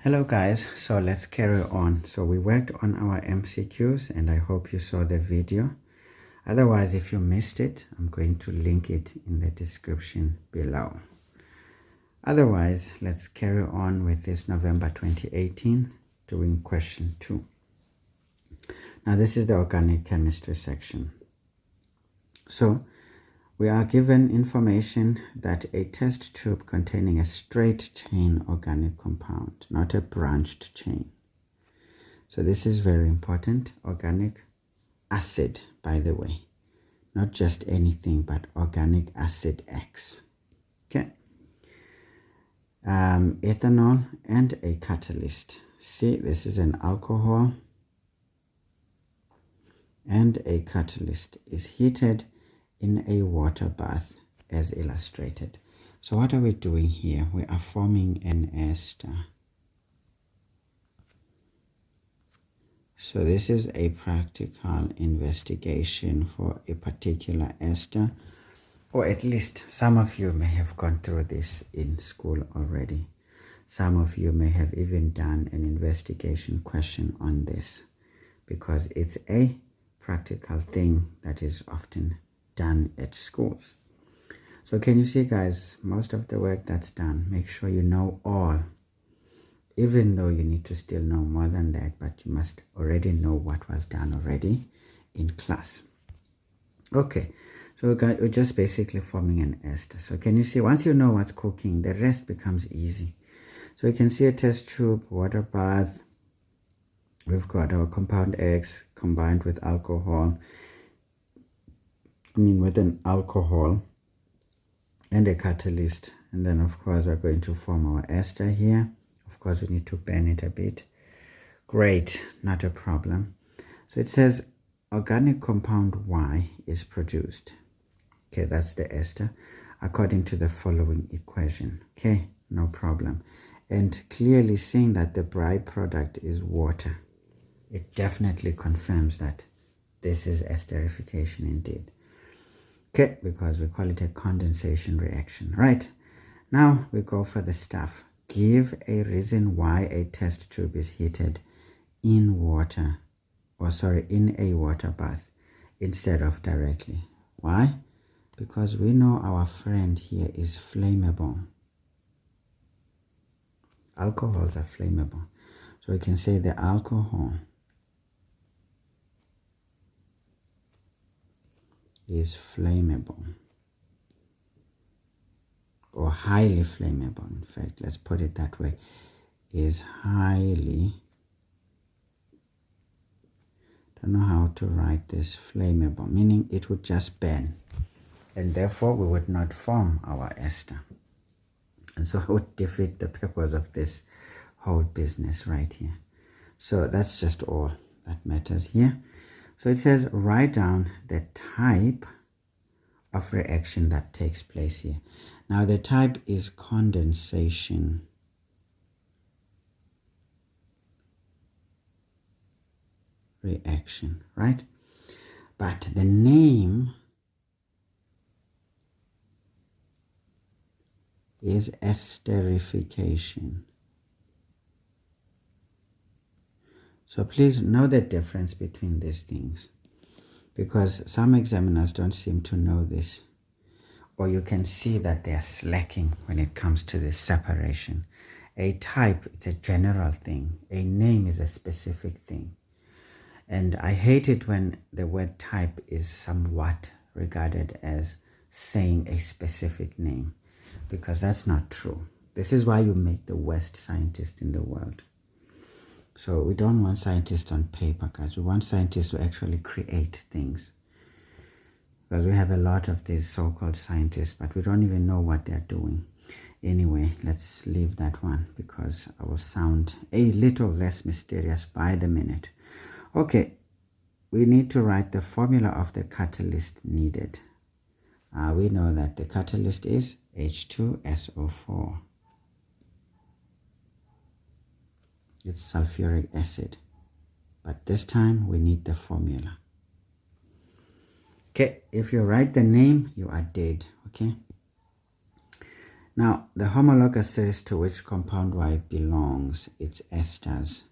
Hello guys, so let's carry on. So we worked on our MCQs and I hope you saw the video. Otherwise, if you missed it, I'm going to link it in the description below. Otherwise, let's carry on with this November 2018 doing question 2. Now this is the organic chemistry section. So we are given information that a test tube containing a straight chain organic compound, not a branched chain. So this is very important. Organic acid, by the way. Not just anything, but organic acid X. Okay. Ethanol and a catalyst. See, this is an alcohol. And a catalyst is heated in a water bath as illustrated. So what are we doing here? We are forming an ester. So this is a practical investigation for a particular ester, or at least some of you may have gone through this in school already. Some of you may have even done an investigation question on this, because it's a practical thing that is often done at schools. So can you see, guys, most of the work that's done, make sure you know all, even though you need to still know more than that, but you must already know what was done already in class. Okay, so we're just basically forming an ester. So can you see, once you know what's cooking, the rest becomes easy. So you can see a test tube, water bath. We've got our compound X combined with alcohol. With an alcohol and a catalyst. And then, of course, we're going to form our ester here. Of course, we need to bend it a bit. Great, not a problem. So it says organic compound Y is produced. Okay, that's the ester, according to the following equation. Okay, no problem. And clearly seeing that the byproduct is water, it definitely confirms that this is esterification indeed. Okay, because we call it a condensation reaction. Right, now we go for the stuff. Give a reason why a test tube is heated in water, in a water bath instead of directly. Why? Because we know our friend here is flammable. Alcohols are flammable. So we can say the alcohol is flammable, or highly flammable. In fact, let's put it that way, is highly, don't know how to write this, flammable, meaning it would just burn, and therefore we would not form our ester, and so it would defeat the purpose of this whole business right here. So that's just all that matters here. So it says write down the type of reaction that takes place here. Now the type is condensation. Reaction, right? But the name is esterification. So please know the difference between these things, because some examiners don't seem to know this, or you can see that they are slacking when it comes to this separation. A type, it's a general thing. A name is a specific thing. And I hate it when the word type is somewhat regarded as saying a specific name, because that's not true. This is why you make the worst scientist in the world. So we don't want scientists on paper, guys. We want scientists to actually create things. Because we have a lot of these so-called scientists, but we don't even know what they're doing. Anyway, let's leave that one, because I will sound a little less mysterious by the minute. Okay, we need to write the formula of the catalyst needed. We know that the catalyst is H2SO4. It's sulfuric acid, but this time we need the formula. Okay, if you write the name, you are dead. Okay, Now, the homologous series to which compound Y belongs, it's esters.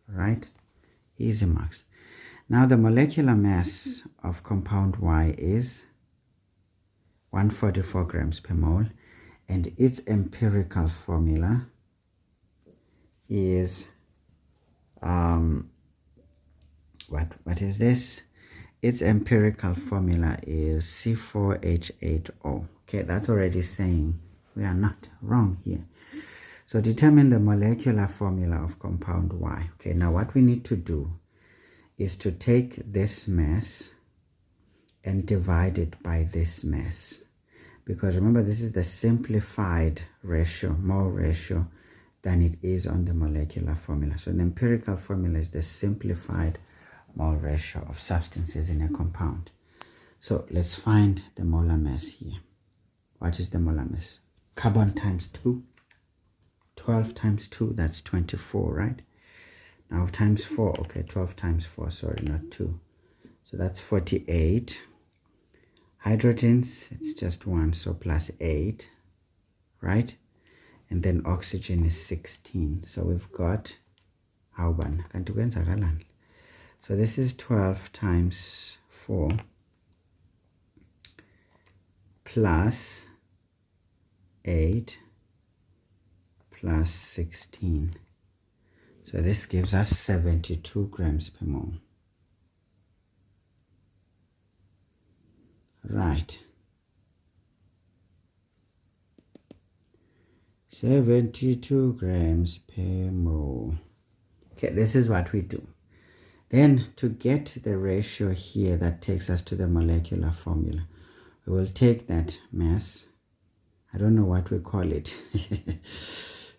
Right? Easy marks. Now, the molecular mass of compound Y is 144 grams per mole, and its empirical formula is what is this? Its empirical formula is C4H8O. Okay, that's already saying we are not wrong here. So determine the molecular formula of compound Y. Okay, now what we need to do is to take this mass and divide it by this mass. Because remember, this is the simplified ratio, mole ratio, than it is on the molecular formula. So the empirical formula is the simplified mole ratio of substances in a compound. So let's find the molar mass here. What is the molar mass? Carbon times 2. 12 times 2, that's 24, right? Now times 4, okay, 12 times 4, sorry, not 2. So that's 48. Hydrogens, it's just 1, so plus 8, right? And then oxygen is 16. So we've got, so this is 12 times 4 plus 8 plus 16. So this gives us 72 grams per mole. Right. 72 grams per mole. Okay, this is what we do. Then to get the ratio here that takes us to the molecular formula, we will take that mass. I don't know what we call it.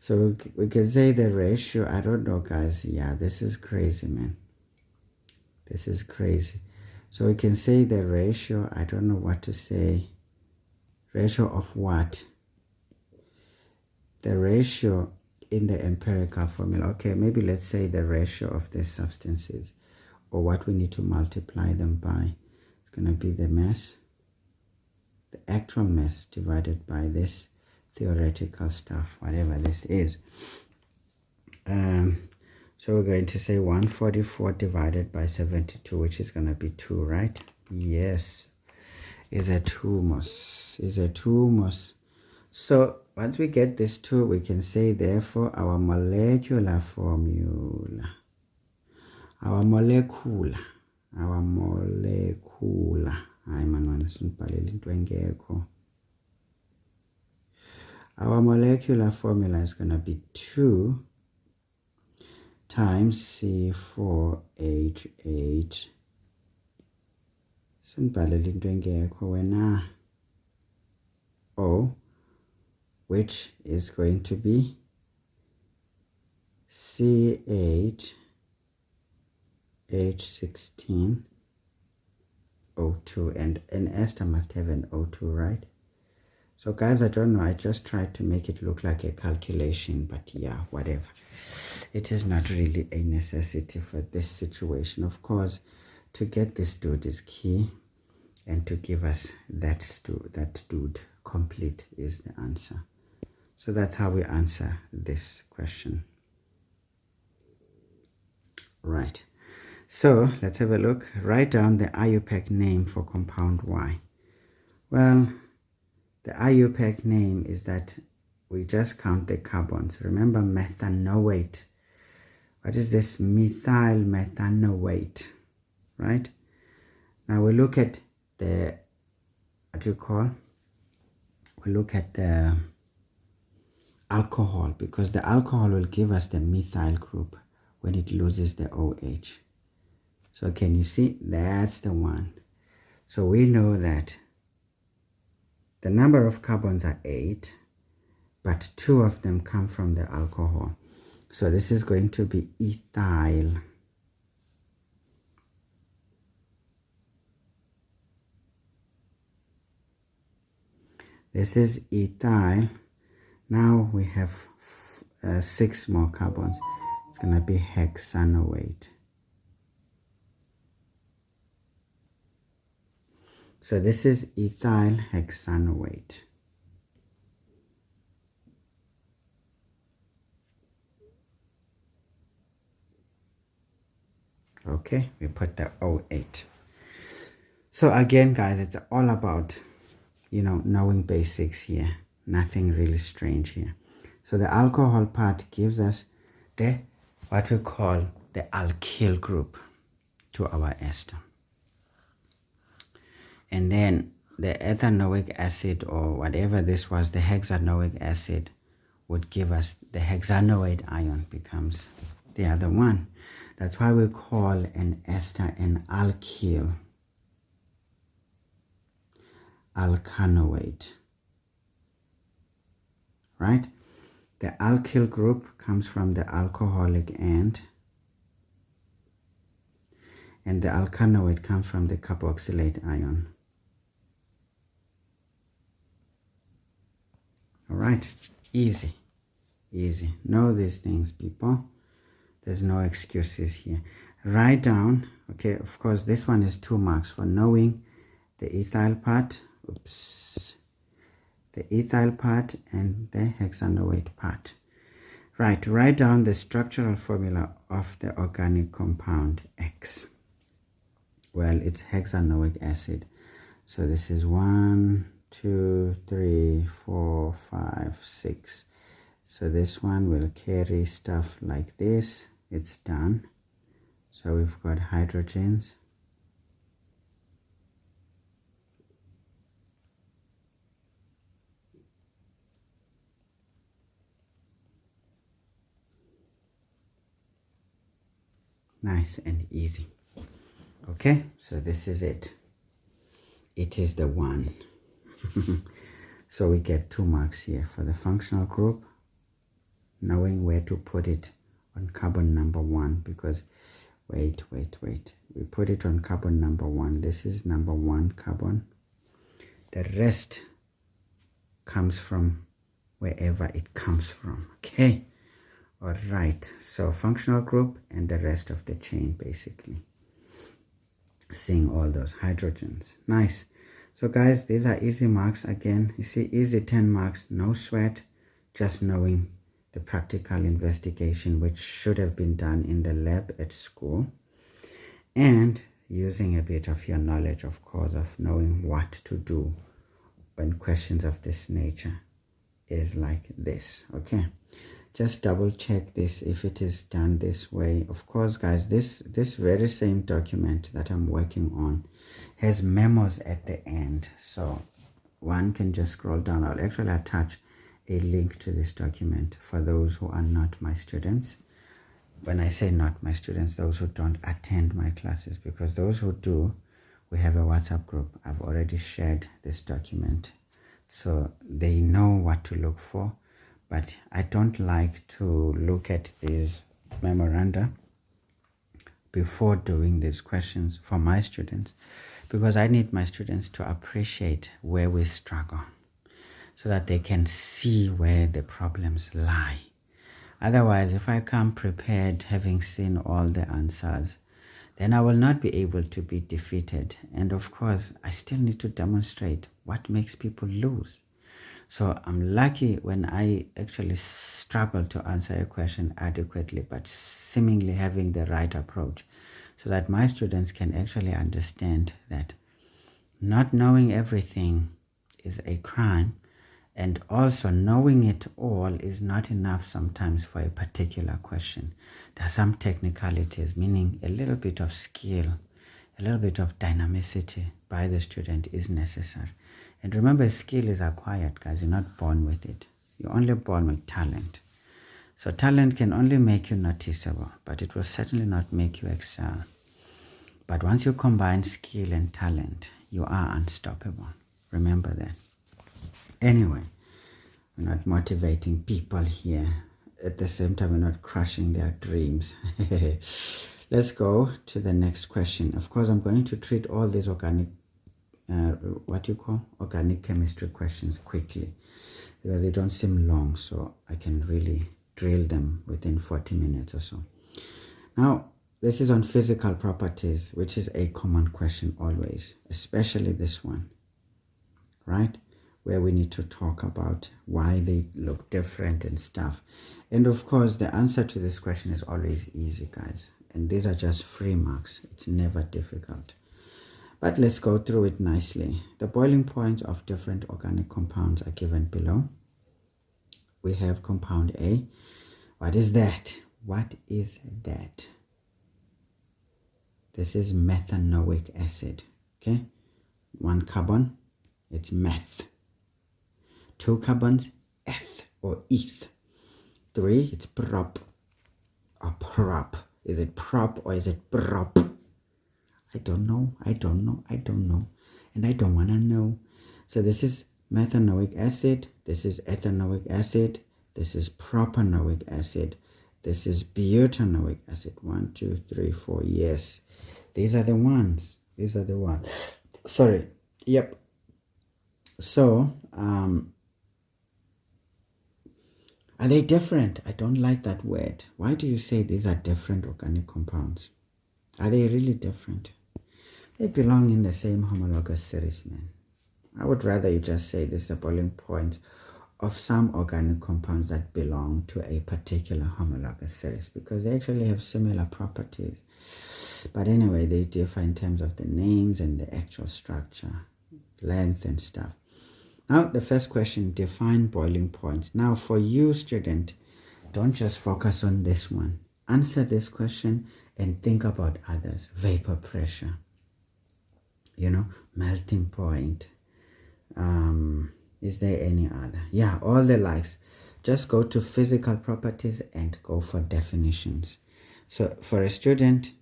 So we can say the ratio, I don't know, guys. Yeah, this is crazy, man. This is crazy. So we can say the ratio, I don't know what to say. Ratio of what? The ratio in the empirical formula. Okay, maybe let's say the ratio of these substances, or what we need to multiply them by. It's going to be the mass, the actual mass divided by this theoretical stuff, whatever this is. So we're going to say 144 divided by 72, which is going to be 2, right? Yes, is a 2 mos. Is a 2 mos. So once we get this 2, we can say, therefore, our molecular formula, our molecular, our molecular formula is going to be 2 times C4H8 O, which is going to be C8H16 O2, and an ester must have an O2, right? So guys, I don't know, I just tried to make it look like a calculation, but yeah, whatever. It is not really a necessity for this situation. Of course, to get this dude is key, and to give us that dude complete is the answer. So that's how we answer this question. Right. So let's have a look. Write down the IUPAC name for compound Y. Well, the IUPAC name is that we just count the carbons. Remember methanoate. What is this? Methyl methanoate, right? Now we look at the, we look at the alcohol, because the alcohol will give us the methyl group when it loses the OH. So can you see? That's the one. So we know that the number of carbons are 8, but 2 of them come from the alcohol. So this is going to be ethyl. This is ethyl. Now we have 6 more carbons. It's going to be hexanoate. So this is ethyl hexanoate. Okay, we put the O8. So again, guys, it's all about, knowing basics here. Nothing really strange here. So the alcohol part gives us what we call the alkyl group to our ester. And then the ethanoic acid, or whatever this was, the hexanoic acid, would give us the hexanoate ion, becomes the other one. That's why we call an ester an alkyl alkanoate, right? The alkyl group comes from the alcoholic end, and the alkanoate comes from the carboxylate ion. All right, easy. Know these things, people. There's no excuses here. Write down, okay, of course, this one is 2 marks for knowing the ethyl part, the ethyl part and the hexanoate part. Right, write down the structural formula of the organic compound X. Well, it's hexanoic acid. So this is 1, 2, 3, 4, 5, 6. So this one will carry stuff like this. It's done. So we've got hydrogens. Nice and easy. Okay, so this is it. It is the one. So we get 2 marks here for the functional group, knowing where to put it on carbon number 1, because wait, we put it on carbon number 1. This is number 1 carbon. The rest comes from wherever it comes from. Okay, all right, so functional group and the rest of the chain, basically seeing all those hydrogens. Nice. So guys, these are easy marks. Again, you see, easy 10 marks, no sweat, just knowing the practical investigation, which should have been done in the lab at school, and using a bit of your knowledge, of course, of knowing what to do when questions of this nature is like this. Okay, just double check this if it is done this way. Of course, guys, this very same document that I'm working on has memos at the end, so one can just scroll down. I'll actually attach a link to this document for those who are not my students. When I say not my students, those who don't attend my classes, because those who do, we have a WhatsApp group. I've already shared this document, so they know what to look for. But I don't like to look at these memoranda before doing these questions for my students, because I need my students to appreciate where we struggle so that they can see where the problems lie. Otherwise, if I come prepared, having seen all the answers, then I will not be able to be defeated. And of course, I still need to demonstrate what makes people lose. So I'm lucky when I actually struggle to answer a question adequately, but seemingly having the right approach, so that my students can actually understand that not knowing everything is a crime, and also knowing it all is not enough sometimes for a particular question. There are some technicalities, meaning a little bit of skill, a little bit of dynamicity by the student is necessary. And remember, skill is acquired, guys. You're not born with it. You're only born with talent. So talent can only make you noticeable, but it will certainly not make you excel. But once you combine skill and talent, you are unstoppable. Remember that. Anyway, we're not motivating people here. At the same time, we're not crushing their dreams. Let's go to the next question. Of course, I'm going to treat all these organic organic chemistry questions quickly, because they don't seem long, so I can really drill them within 40 minutes or so. Now, this is on physical properties, which is a common question always, especially this one, right? Where we need to talk about why they look different and stuff. And of course, the answer to this question is always easy, guys. And these are just free marks. It's never difficult. But let's go through it nicely. The boiling points of different organic compounds are given below. We have compound A. What is that? What is that? This is methanoic acid. Okay? 1 carbon, it's meth. 2 carbons, eth or eth. 3, it's prop or prop. Is it prop or is it prop? I don't know. And I don't want to know. So this is methanoic acid. This is ethanoic acid. This is propanoic acid. This is butanoic acid. 1, 2, 3, 4. Yes. These are the ones. Sorry. Yep. So, are they different? I don't like that word. Why do you say these are different organic compounds? Are they really different? They belong in the same homologous series, man. I would rather you just say this is a boiling point of some organic compounds that belong to a particular homologous series, because they actually have similar properties. But anyway, they differ in terms of the names and the actual structure, length and stuff. Now, the first question, define boiling points. Now, for you, student, don't just focus on this one. Answer this question and think about others. Vapor pressure, melting point. Is there any other? Yeah, all the likes. Just go to physical properties and go for definitions. So for a student,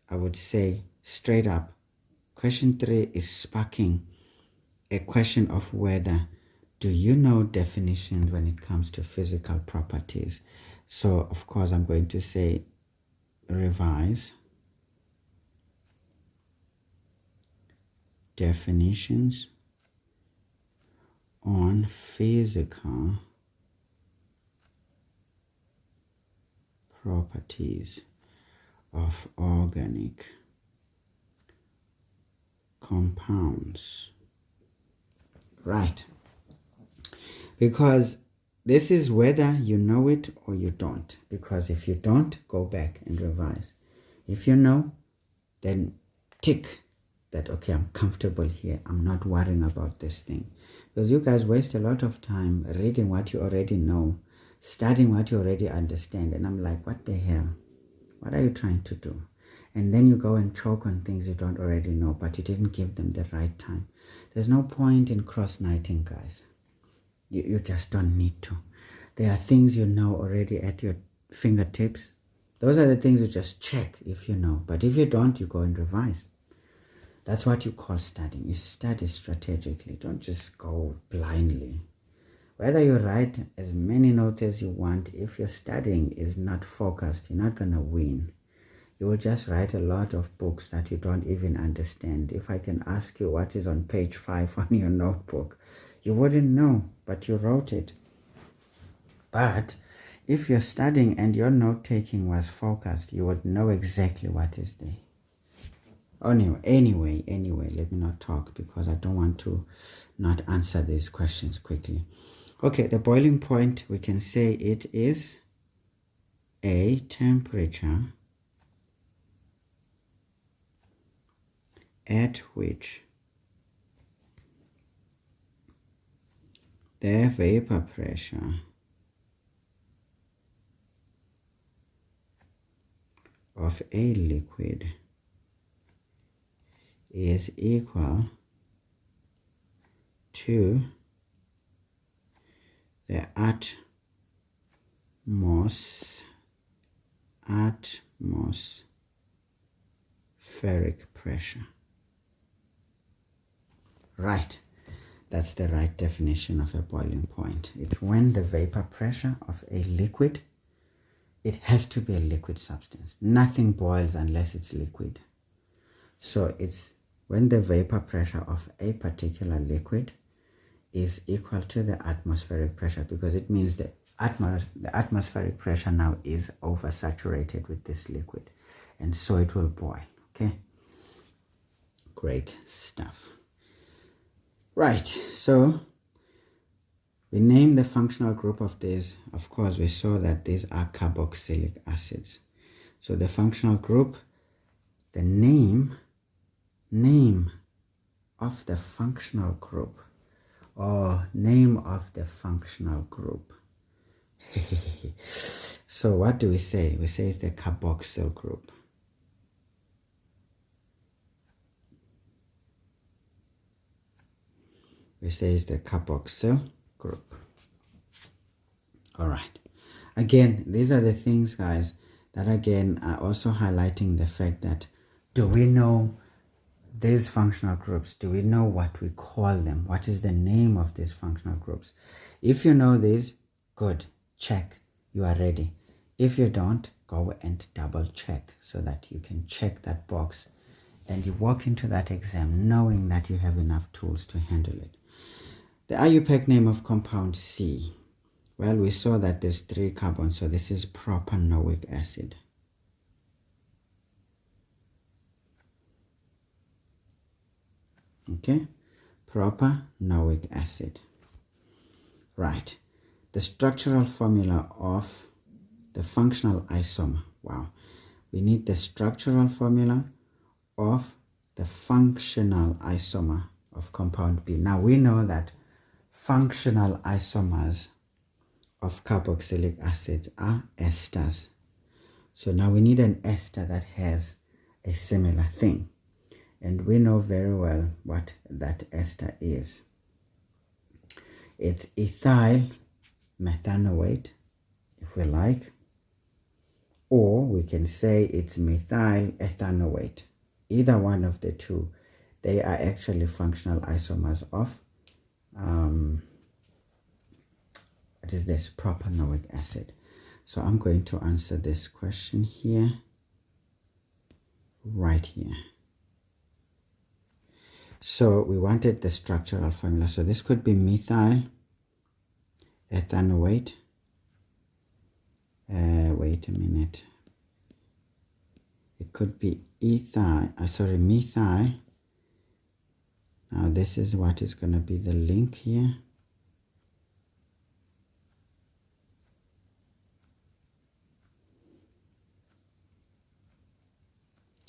I would say straight up, question 3 is sparking a question of whether do you know definitions when it comes to physical properties. So of course I'm going to say revise definitions on physical properties of organic compounds. Right. Because this is whether you know it or you don't. Because if you don't, go back and revise. If you know, then tick that, okay, I'm comfortable here. I'm not worrying about this thing. Because you guys waste a lot of time reading what you already know, studying what you already understand. And I'm like, what the hell? What are you trying to do? And then you go and choke on things you don't already know, but you didn't give them the right time. There's no point in cross-nighting, guys. You just don't need to. There are things you know already at your fingertips. Those are the things you just check if you know. But if you don't, you go and revise. That's what you call studying. You study strategically. Don't just go blindly. Whether you write as many notes as you want, if your studying is not focused, you're not going to win. You will just write a lot of books that you don't even understand. If I can ask you what is on page 5 on your notebook, you wouldn't know, but you wrote it. But if you're studying and your note-taking was focused, you would know exactly what is there. Anyway, let me not talk because I don't want to not answer these questions quickly. Okay, the boiling point, we can say it is a temperature at which the vapor pressure of a liquid is equal to the atmospheric pressure. Right. That's the right definition of a boiling point. It's when the vapor pressure of a liquid, it has to be a liquid substance. Nothing boils unless it's liquid. So it's when the vapor pressure of a particular liquid is equal to the atmospheric pressure, because it means the atmospheric pressure now is oversaturated with this liquid. and so it will boil. Okay, great stuff. Right, so we name the functional group of these. Of course, we saw that these are carboxylic acids. So the functional group, the name of the functional group, or name of the functional group. So what do we say? We say it's the carboxyl group. We say it's the carboxyl group. All right. Again, these are the things, guys, that again are also highlighting the fact that, do we know these functional groups? Do we know what we call them? What is the name of these functional groups? If you know these, good, check, you are ready. If you don't, go and double check so that you can check that box and you walk into that exam knowing that you have enough tools to handle it. The IUPAC name of compound C. Well, we saw that there's 3 carbons, so this is propanoic acid. Okay, propanoic acid. Right, the structural formula of the functional isomer. Wow, we need the structural formula of the functional isomer of compound B. Now we know that functional isomers of carboxylic acids are esters. So now we need an ester that has a similar thing. And we know very well what that ester is. It's ethyl methanoate, if we like. Or we can say it's methyl ethanoate. Either one of the two. They are actually functional isomers of what is this? Propanoic acid. So I'm going to answer this question here, right here. So we wanted the structural formula. So this could be methyl ethanoate. Wait a minute. It could be methyl. Now this is what is going to be the link here.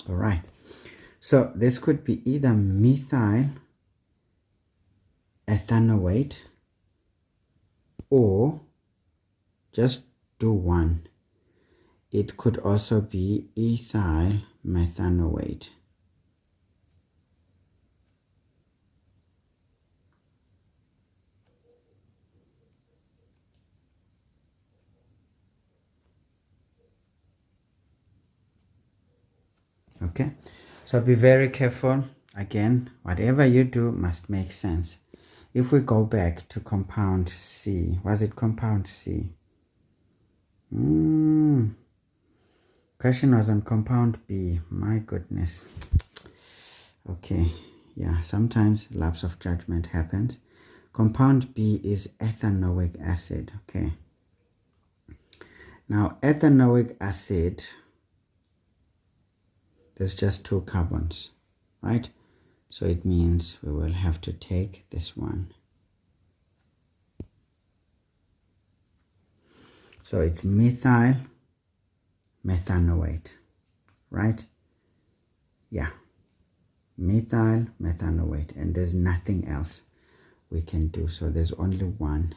All right. So this could be either methyl ethanoate or just do one. It could also be ethyl methanoate. Okay, so be very careful. Again, whatever you do must make sense. If we go back to compound C, was it compound C? Question was on compound B. My goodness. Okay, yeah, sometimes lapse of judgment happens. Compound B is ethanoic acid. Okay. Now, ethanoic acid, there's just 2 carbons, right? So it means we will have to take this one. So it's methyl methanoate, right? Yeah, methyl methanoate, and there's nothing else we can do. So there's only one.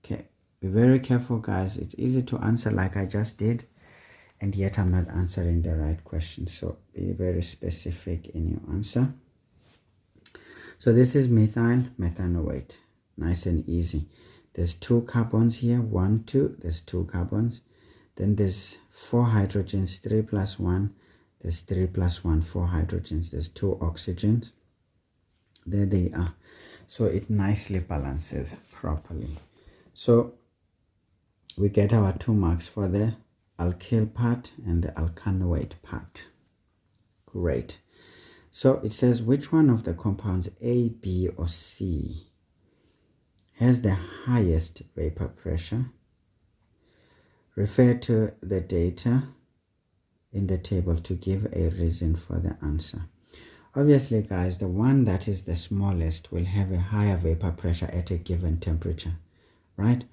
Okay, be very careful, guys. It's easy to answer like I just did, and yet I'm not answering the right question. So be very specific in your answer. So this is methyl methanoate. Nice and easy. There's 2 carbons here, 1, 2, there's 2 carbons. Then there's 4 hydrogens, 3 plus 1, there's 3 plus 1, 4 hydrogens, there's 2 oxygens. There they are. So it nicely balances properly. So we get our 2 marks for the alkyl part and the alkanoate part. Great. So it says, which one of the compounds A, B, or C has the highest vapor pressure? Refer to the data in the table to give a reason for the answer. Obviously, guys, the one that is the smallest will have a higher vapor pressure at a given temperature, right?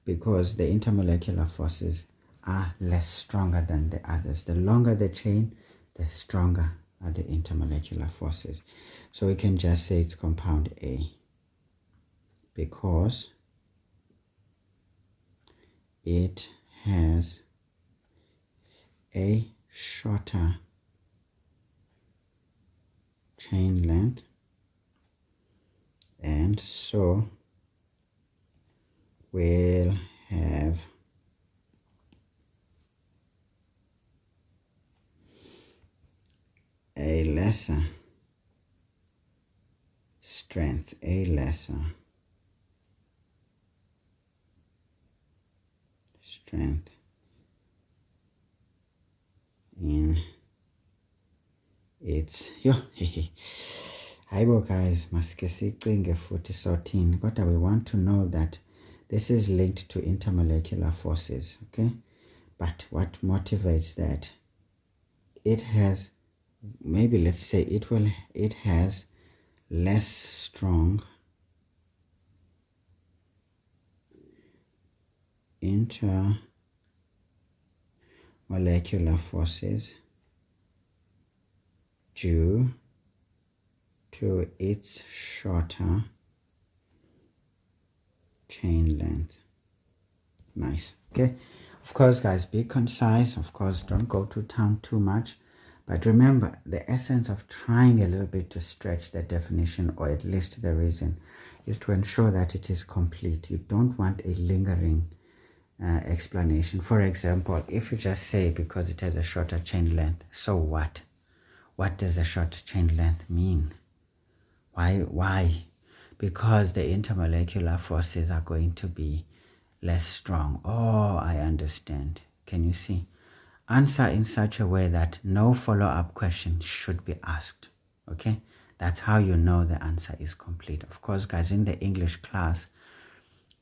Because the intermolecular forces are less stronger than the others. The longer the chain, the stronger are the intermolecular forces. So we can just say it's compound A because it has a shorter chain length and so will have a lesser strength, in its Hibo guys, maske sicinge futhi sothini kodwa we want to know that this is linked to intermolecular forces, okay? But what motivates that? It has, maybe let's say it has less strong intermolecular forces due to its shorter chain length. Nice. Okay, of course guys, be concise. Of course, don't go to town too much, but remember the essence of trying a little bit to stretch the definition, or at least the reason, is to ensure that it is complete. You don't want a lingering explanation. For example, if you just say because it has a shorter chain length, so what does a short chain length mean? Why? Because the intermolecular forces are going to be less strong. Oh, I understand. Can you see? Answer in such a way that no follow-up question should be asked. Okay, that's how you know the answer is complete. Of course guys, in the English class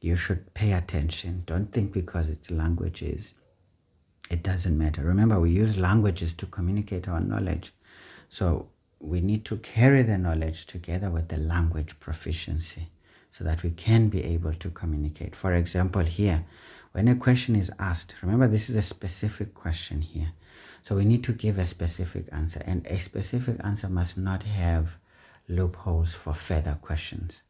you should pay attention. Don't think because it's languages it doesn't matter. Remember, we use languages to communicate our knowledge, so we need to carry the knowledge together with the language proficiency so that we can be able to communicate. For example, here, when a question is asked, remember this is a specific question here. So we need to give a specific answer, and a specific answer must not have loopholes for further questions.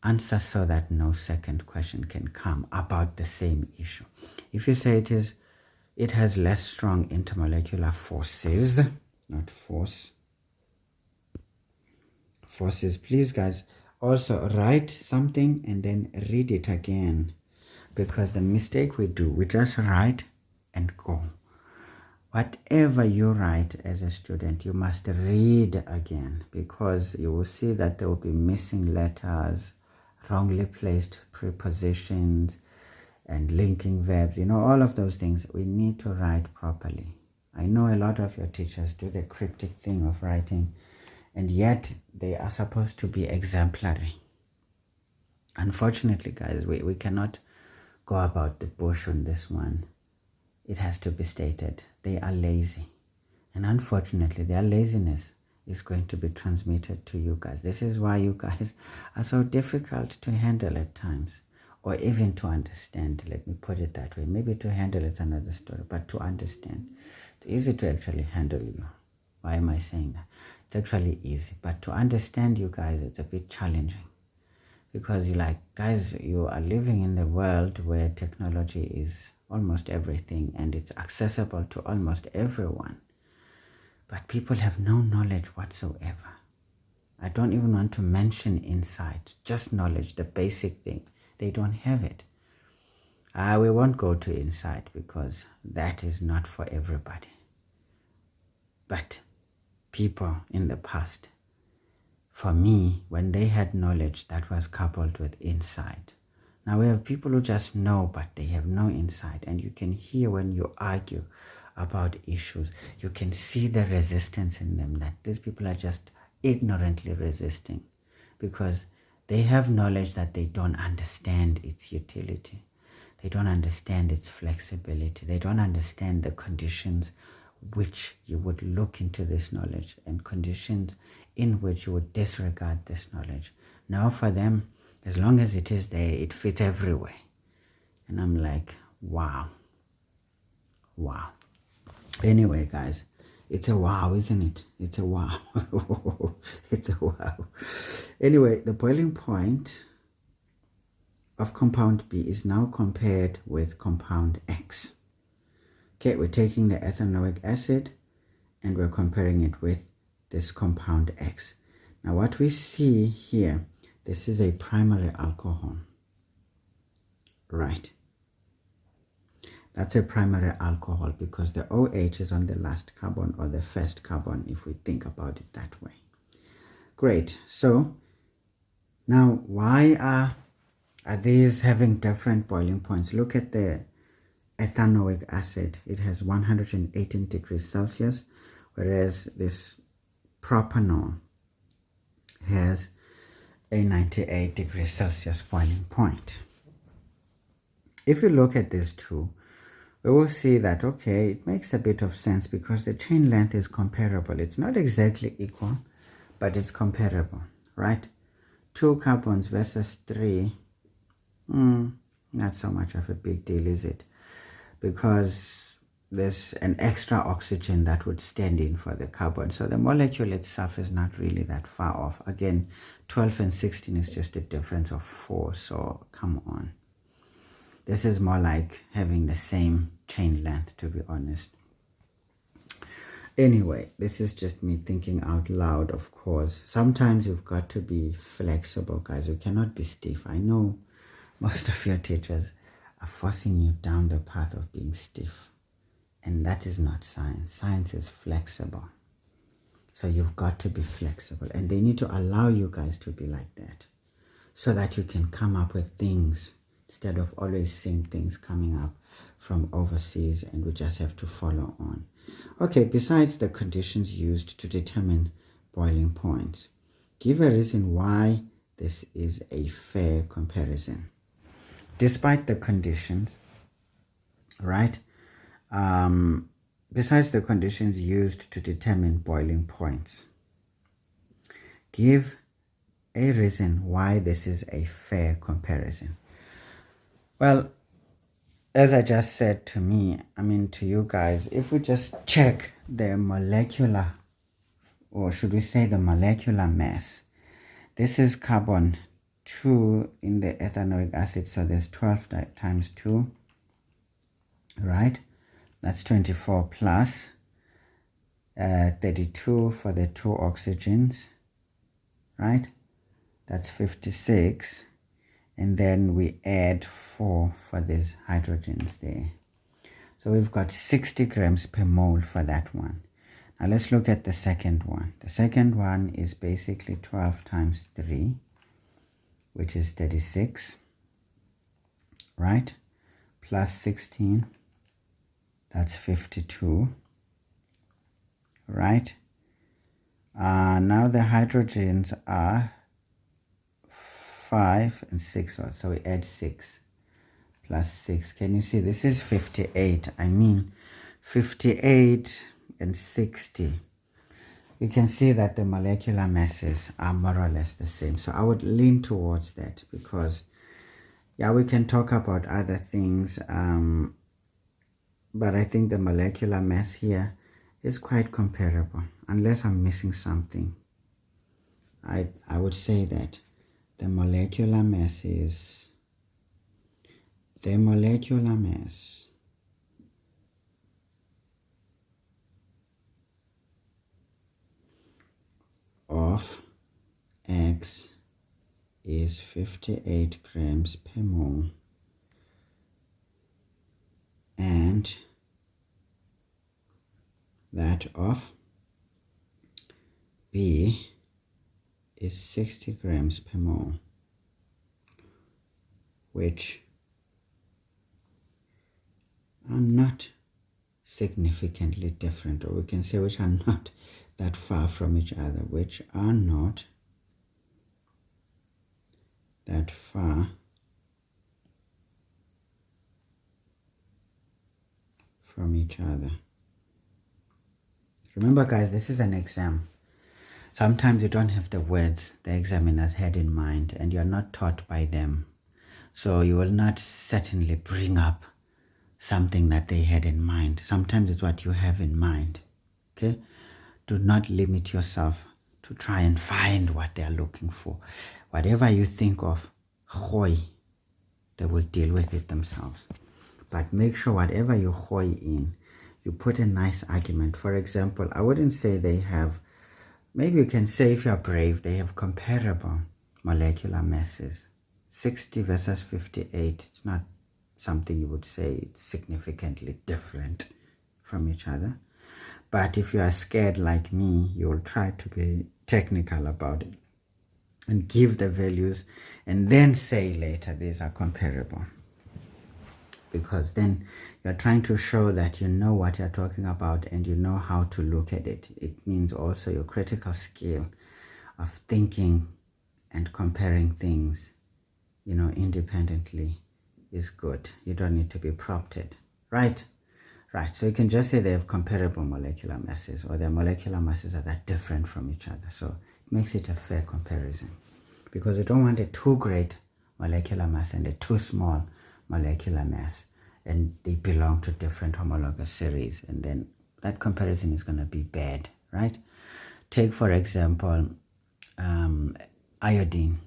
Answer so that no second question can come about the same issue. If you say it has less strong intermolecular forces, not forces, please guys also write something and then read it again, because the mistake we do, we just write and go. Whatever you write as a student, you must read again, because you will see that there will be missing letters, wrongly placed prepositions, and linking verbs, all of those things. We need to write properly. I know a lot of your teachers do the cryptic thing of writing, and yet they are supposed to be exemplary. Unfortunately, guys, we cannot go about the bush on this one. It has to be stated. They are lazy. And unfortunately, their laziness is going to be transmitted to you guys. This is why you guys are so difficult to handle at times, or even to understand. Let me put it that way. Maybe to handle it's another story, but to understand. It's easy to actually handle you. Why am I saying that? It's actually easy, but to understand you guys, it's a bit challenging. Because guys, you are living in the world where technology is almost everything and it's accessible to almost everyone. But people have no knowledge whatsoever. I don't even want to mention insight, just knowledge, the basic thing. They don't have it. We won't go to insight because that is not for everybody. But people in the past, for me, when they had knowledge, that was coupled with insight. Now we have people who just know, but they have no insight. And you can hear when you argue about issues, you can see the resistance in them, that these people are just ignorantly resisting because they have knowledge that they don't understand its utility. They don't understand its flexibility. They don't understand the conditions which you would look into this knowledge and conditions in which you would disregard this knowledge. Now for them, as long as it is there, it fits everywhere. And I'm like, wow. Wow. Anyway, guys, it's a wow, isn't it? It's a wow. It's a wow. Anyway, the boiling point of compound B is now compared with compound X. Okay, we're taking the ethanoic acid and we're comparing it with this compound X. Now what we see here, this is a primary alcohol. Right. That's a primary alcohol because the OH is on the last carbon or the first carbon if we think about it that way. Great. So now why are these having different boiling points? Look at the ethanoic acid. It has 118 degrees Celsius, whereas this propanol has a 98 degrees Celsius boiling point. If you look at these two, we will see that, okay, it makes a bit of sense because the chain length is comparable. It's not exactly equal, but it's comparable, right? 2 carbons versus 3, not so much of a big deal, is it? Because there's an extra oxygen that would stand in for the carbon. So the molecule itself is not really that far off. Again, 12 and 16 is just a difference of 4, so come on. This is more like having the same chain length, to be honest. Anyway, this is just me thinking out loud, of course. Sometimes you've got to be flexible, guys. You cannot be stiff. I know most of your teachers are forcing you down the path of being stiff. And that is not science. Science is flexible. So you've got to be flexible. And they need to allow you guys to be like that so that you can come up with things instead of always seeing things coming up from overseas and we just have to follow on. Okay, besides the conditions used to determine boiling points, give a reason why this is a fair comparison. Despite the conditions, right? Besides the conditions used to determine boiling points, give a reason why this is a fair comparison. Well, as I just said to you guys, if we just check the molecular, or should we say the molecular mass, this is carbon 2 in the ethanoic acid, so there's 12 times 2, right? That's 24 plus 32 for the 2 oxygens, right? That's 56. And then we add 4 for these hydrogens there. So we've got 60 grams per mole for that one. Now let's look at the second one. The second one is basically 12 times 3, which is 36, right? Plus 16, that's 52, right? Now the hydrogens are 5 and 6, so we add 6 plus 6. Can you see this is 58? 58 and 60. You can see that the molecular masses are more or less the same. So I would lean towards that because, yeah, we can talk about other things, but I think the molecular mass here is quite comparable, unless I'm missing something. I would say that the molecular mass of X is 58 grams per mole, and that of B is 60 grams per mole, which are not significantly different, or we can say which are not that far from each other, which are not that far from each other. Remember, guys, this is an exam. Sometimes you don't have the words the examiners had in mind, and you're not taught by them. So you will not certainly bring up something that they had in mind. Sometimes it's what you have in mind. Okay? Do not limit yourself to try and find what they are looking for. Whatever you think of, hoy, they will deal with it themselves. But make sure whatever you hoy in, you put a nice argument. For example, I wouldn't say they have, maybe you can say if you're brave, they have comparable molecular masses. 60 versus 58, it's not something you would say it's significantly different from each other. But if you are scared like me, you'll try to be technical about it and give the values and then say later these are comparable. Because then you're trying to show that you know what you're talking about and you know how to look at it. It means also your critical skill of thinking and comparing things, independently is good. You don't need to be prompted, right? Right, so you can just say they have comparable molecular masses, or their molecular masses are that different from each other. So it makes it a fair comparison, because you don't want a too great molecular mass and a too small molecular mass, and they belong to different homologous series, and then that comparison is going to be bad, right? Take, for example, iodine,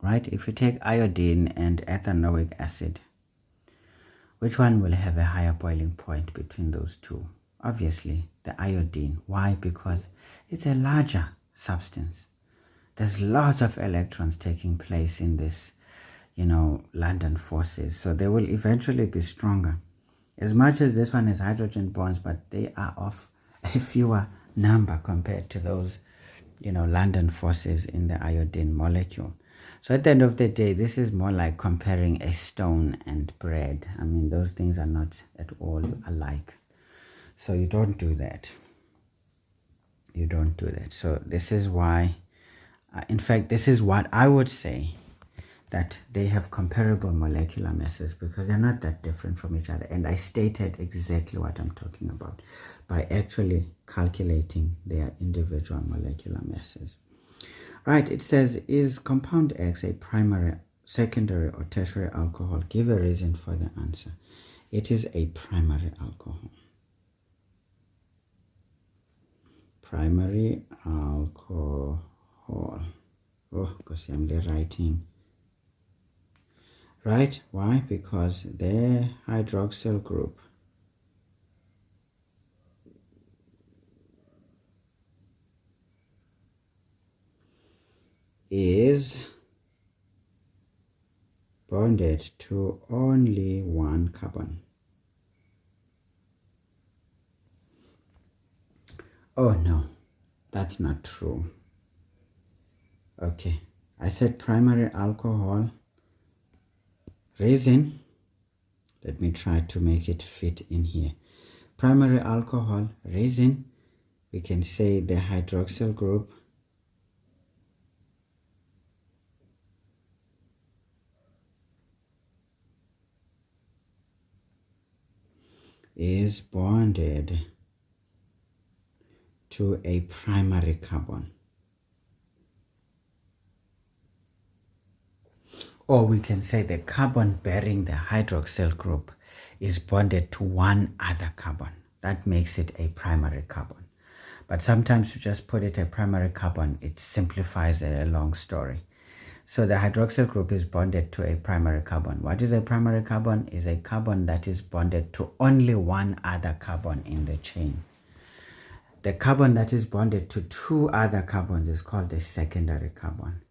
right? If you take iodine and ethanoic acid, which one will have a higher boiling point between those two? Obviously, the iodine. Why? Because it's a larger substance. There's lots of electrons taking place in this, London forces. So they will eventually be stronger. As much as this one has hydrogen bonds, but they are of a fewer number compared to those, London forces in the iodine molecule. So at the end of the day, this is more like comparing a stone and bread. I mean, those things are not at all alike. So you don't do that. You don't do that. So this is why, in fact, this is what I would say, that they have comparable molecular masses because they're not that different from each other. And I stated exactly what I'm talking about by actually calculating their individual molecular masses. Right, it says, is compound X a primary, secondary, or tertiary alcohol? Give a reason for the answer. It is a primary alcohol. Primary alcohol. Oh, because I'm writing. Right, why? Because the hydroxyl group is bonded to only one carbon. Oh no, that's not true. Okay, I said primary alcohol. Reason, let me try to make it fit in here. Primary alcohol, reason, we can say the hydroxyl group is bonded to a primary carbon. Or we can say the carbon bearing the hydroxyl group is bonded to one other carbon. That makes it a primary carbon. But sometimes to just put it a primary carbon, it simplifies a long story. So the hydroxyl group is bonded to a primary carbon. What is a primary carbon? Is a carbon that is bonded to only one other carbon in the chain. The carbon that is bonded to two other carbons is called a secondary carbon.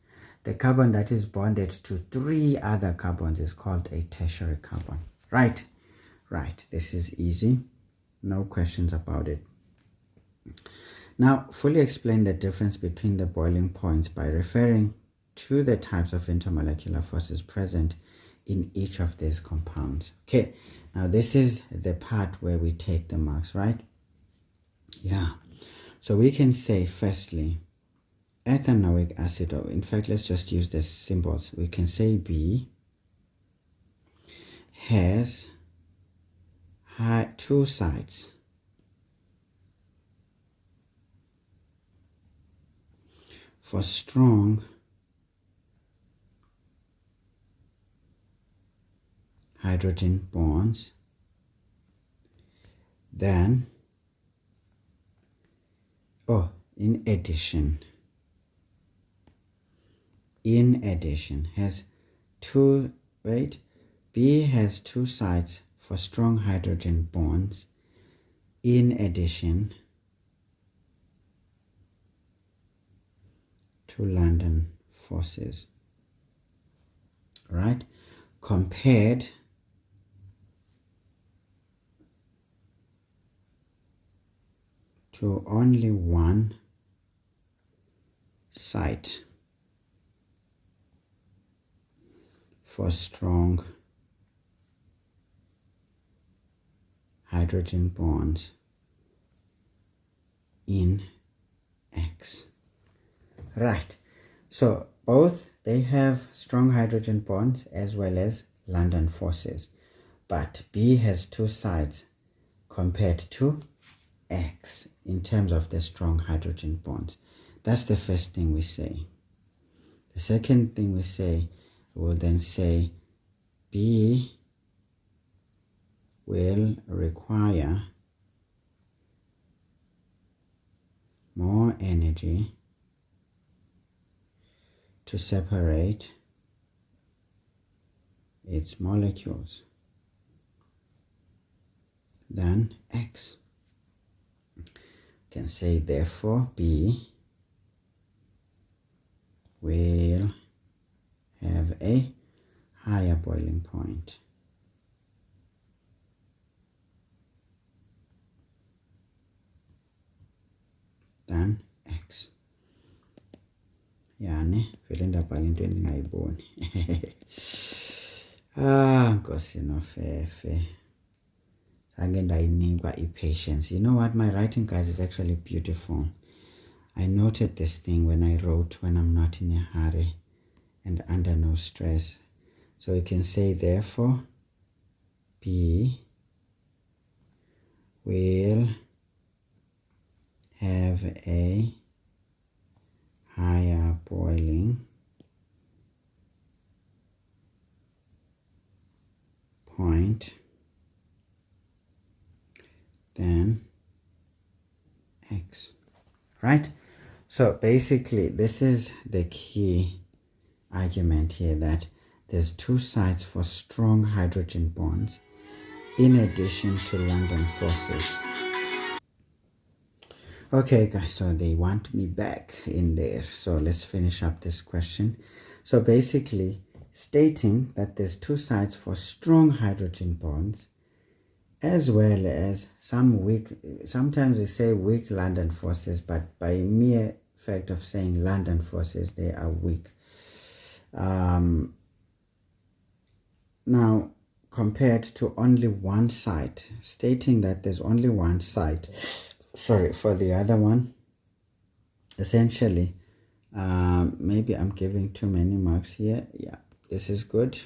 The carbon that is bonded to three other carbons is called a tertiary carbon. Right? Right. This is easy. No questions about it. Now, fully explain the difference between the boiling points by referring to the types of intermolecular forces present in each of these compounds. Okay, now this is the part where we take the marks, right? Yeah. So we can say, firstly, ethanoic acid, or in fact, let's just use the symbols. We can say B has two sides for strong hydrogen bonds, then, in addition, has two, B has two sites for strong hydrogen bonds in addition to London forces, right? Compared to only one site for strong hydrogen bonds in X. Right, so both they have strong hydrogen bonds as well as London forces, but B has two sides compared to X in terms of the strong hydrogen bonds. That's the first thing we say. The second thing we say, we'll then say B will require more energy to separate its molecules than X. You can say therefore B will have a higher boiling point than X. Yani vele ndabhala into endingayiboni. Nkosi nofefe. Zange ndayinikwa i-patience. You know what, my writing, guys, is actually beautiful. I noted this thing when I wrote, when I'm not in a hurry and under no stress. So you can say therefore B will have a higher boiling point than X, right? So basically this is the key argument here, that there's two sites for strong hydrogen bonds in addition to London forces. Okay guys, so they want me back in there, so let's finish up this question. So basically stating that there's two sites for strong hydrogen bonds as well as some weak, sometimes they say weak London forces, but by mere fact of saying London forces, they are weak. Now compared to only one site, stating that there's only one site, sorry, for the other one, essentially, maybe I'm giving too many marks here. Yeah, this is good.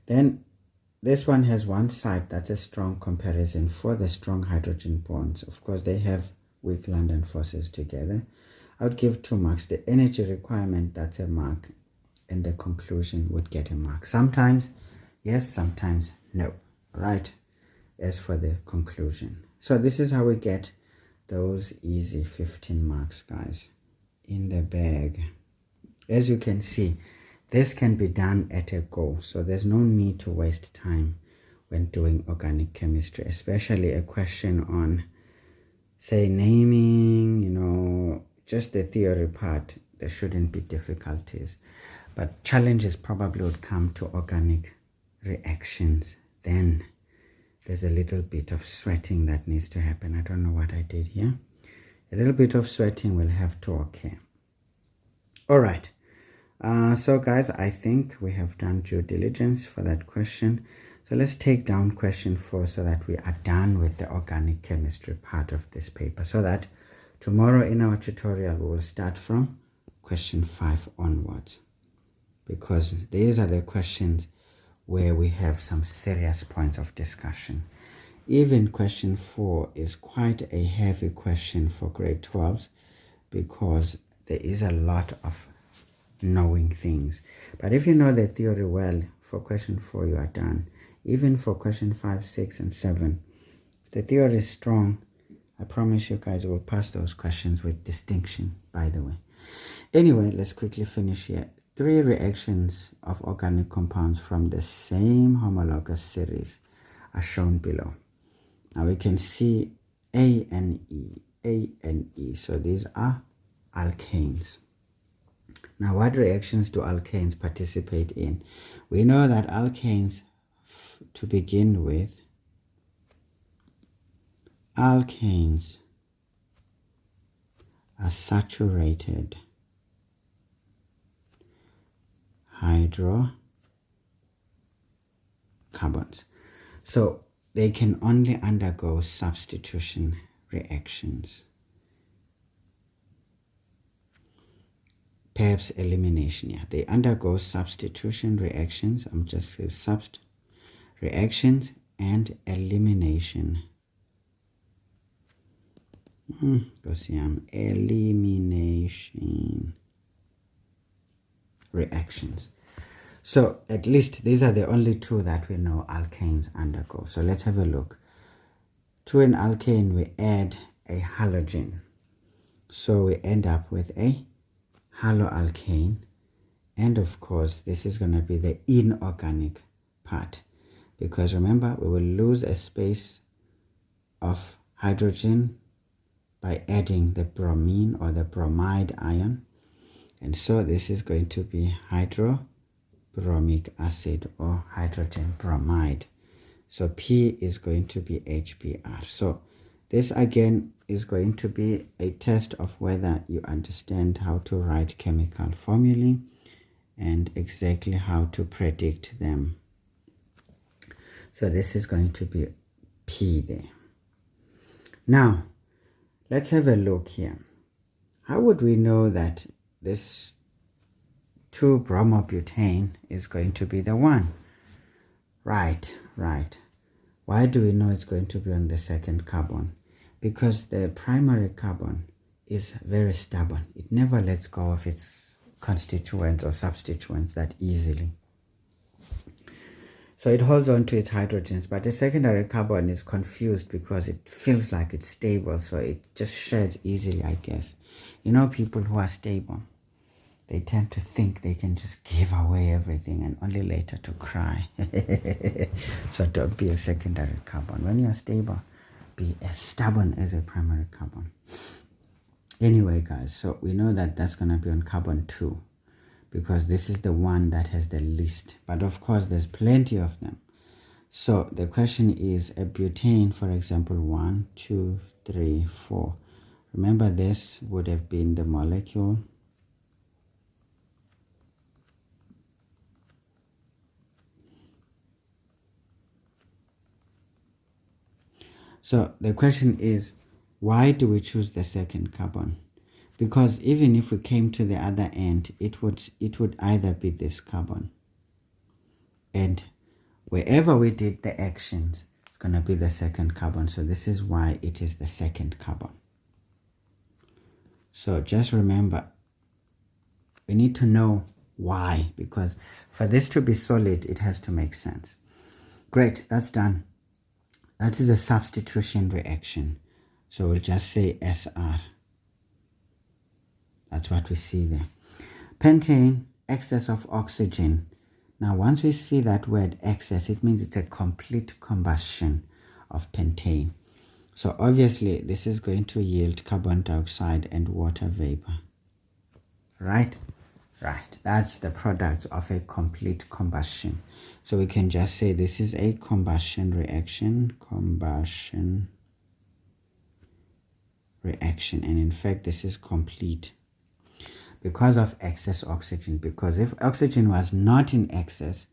Then this one has one site. That's a strong comparison for the strong hydrogen bonds. Of course, they have weak London forces together. I would give 2 marks. The energy requirement, that's a mark, and the conclusion would get a mark. Sometimes yes, sometimes no, right? As for the conclusion. So this is how we get those easy 15 marks, guys, in the bag. As you can see, this can be done at a go, so there's no need to waste time when doing organic chemistry, especially a question on, say, naming, you know, just the theory part. There shouldn't be difficulties, but challenges probably would come to organic reactions. Then there's a little bit of sweating that needs to happen. I don't know what I did here. A little bit of sweating will have to occur. All right. So guys, I think we have done due diligence for that question. So let's take down question 4 so that we are done with the organic chemistry part of this paper, so that tomorrow in our tutorial we will start from question 5 onwards, because these are the questions where we have some serious points of discussion. Even question 4 is quite a heavy question for grade 12s, because there is a lot of knowing things. But if you know the theory well, for question 4 you are done. Even for question 5, 6, and 7, if the theory is strong, I promise you guys will pass those questions with distinction, by the way. Anyway, let's quickly finish here. 3 reactions of organic compounds from the same homologous series are shown below. Now we can see A and E, A and E. So these are alkanes. Now what reactions do alkanes participate in? We know that alkanes, to begin with, alkanes are saturated hydrocarbons. So they can only undergo substitution reactions. Perhaps elimination, yeah. They undergo substitution reactions. I'm just saying reactions and elimination. Elimination reactions. So at least these are the only 2 that we know alkanes undergo. So let's have a look. To an alkane we add a halogen. So we end up with a haloalkane. And of course this is going to be the inorganic part. Because remember, we will lose a space of hydrogen by adding the bromine or the bromide ion. And so this is going to be hydrobromic acid or hydrogen bromide. So P is going to be HBr. So this again is going to be a test of whether you understand how to write chemical formulae and exactly how to predict them. So this is going to be P there. Now, let's have a look here. How would we know that this 2-bromobutane is going to be the one? Right. Why do we know it's going to be on the second carbon? Because the primary carbon is very stubborn. It never lets go of its constituents or substituents that easily. So it holds on to its hydrogens, but the secondary carbon is confused because it feels like it's stable, so it just sheds easily, I guess. You know, people who are stable, they tend to think they can just give away everything and only later to cry. So don't be a secondary carbon. When you're stable, be as stubborn as a primary carbon. Anyway, guys, so we know that that's going to be on carbon 2. Because this is the one that has the least. But of course, there's plenty of them. So the question is a butane, for example, 1, 2, 3, 4. Remember, this would have been the molecule. So the question is, why do we choose the second carbon? Because even if we came to the other end, it would either be this carbon. And wherever we did the actions, it's going to be the second carbon. So this is why it is the second carbon. So just remember, we need to know why. Because for this to be solid, it has to make sense. Great, that's done. That is a substitution reaction. So we'll just say SR. That's what we see there. Pentane, excess of oxygen. Now, once we see that word excess, it means it's a complete combustion of pentane. So obviously, this is going to yield carbon dioxide and water vapor. Right? Right. That's the product of a complete combustion. So we can just say this is a combustion reaction. Combustion reaction. And in fact, this is complete. Because of excess oxygen. Because if oxygen was not in excess,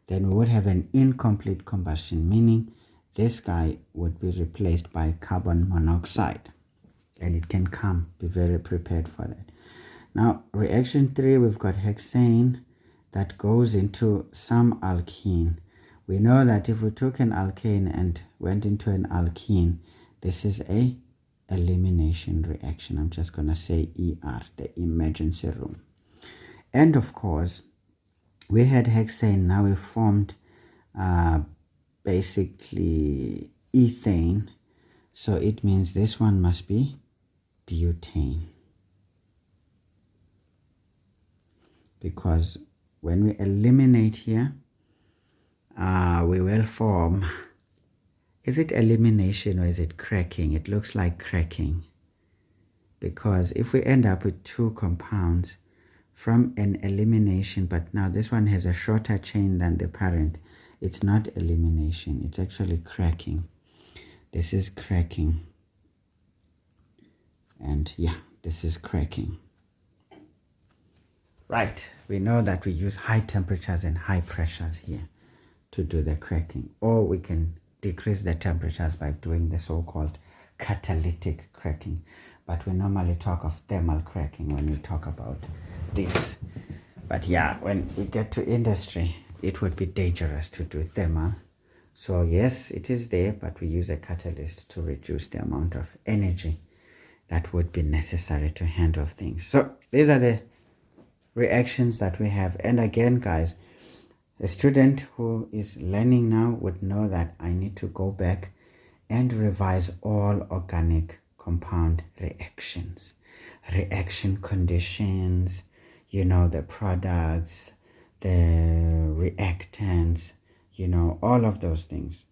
then we would have an incomplete combustion, meaning this guy would be replaced by carbon monoxide. And it can come, be very prepared for that. Now, reaction 3, we've got hexane that goes into some alkene. We know that if we took an alkane and went into an alkene, this is a elimination reaction. I'm just going to say ER, the emergency room. And of course, we had hexane, now we formed basically ethane. So it means this one must be butane. Because when we eliminate here, we will form, is it elimination or is it cracking? It looks like cracking. Because if we end up with two compounds from an elimination, but now this one has a shorter chain than the parent, it's not elimination, it's actually cracking. This is cracking. And yeah, this is cracking. Right, we know that we use high temperatures and high pressures here to do the cracking. Or we can decrease the temperatures by doing the so-called catalytic cracking. But we normally talk of thermal cracking when we talk about this. But yeah, when we get to industry, it would be dangerous to do thermal. So yes, it is there, but we use a catalyst to reduce the amount of energy that would be necessary to handle things. So these are the reactions that we have. And again, guys, a student who is learning now would know that I need to go back and revise all organic compound reactions, reaction conditions, you know, the products, the reactants, you know, all of those things.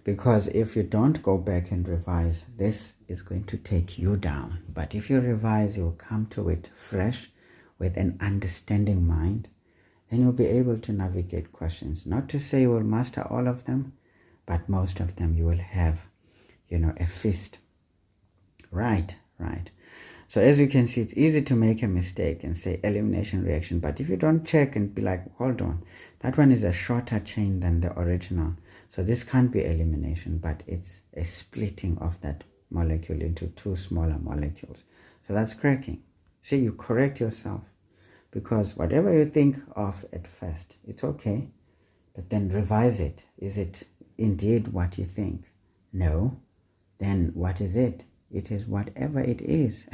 Because if you don't go back and revise, this is going to take you down. But if you revise, you'll come to it fresh with an understanding mind, and you'll be able to navigate questions. Not to say you will master all of them, but most of them you will have, you know, a feast. Right. So as you can see, it's easy to make a mistake and say elimination reaction. But if you don't check and be like, hold on, that one is a shorter chain than the original. So this can't be elimination, but it's a splitting of that molecule into two smaller molecules. So that's cracking. See, you correct yourself, because whatever you think of at first, it's okay, but then revise it. Is it indeed what you think? No. Then what is it? It is whatever it is.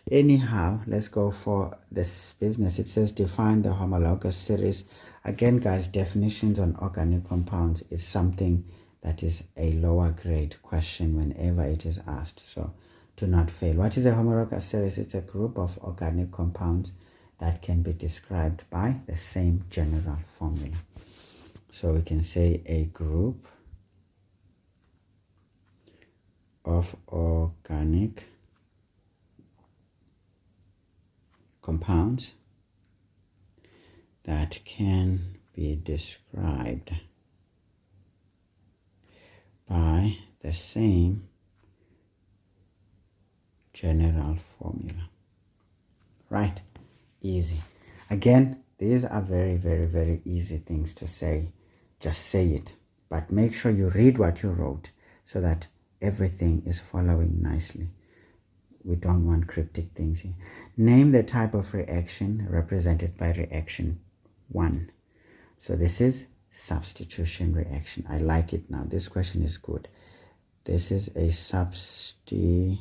Anyhow, let's go for this business. It says define the homologous series. Again, guys, definitions on organic compounds is something that is a lower grade question whenever it is asked. So do not fail. What is a homologous series? It's a group of organic compounds that can be described by the same general formula. So we can say a group of organic compounds that can be described by the same general formula. Right? Easy. Again, these are very, very, very easy things to say. Just say it. But make sure you read what you wrote so that everything is following nicely. We don't want cryptic things here. Name the type of reaction represented by reaction 1. So this is substitution reaction. I like it now. This question is good. This is a substitution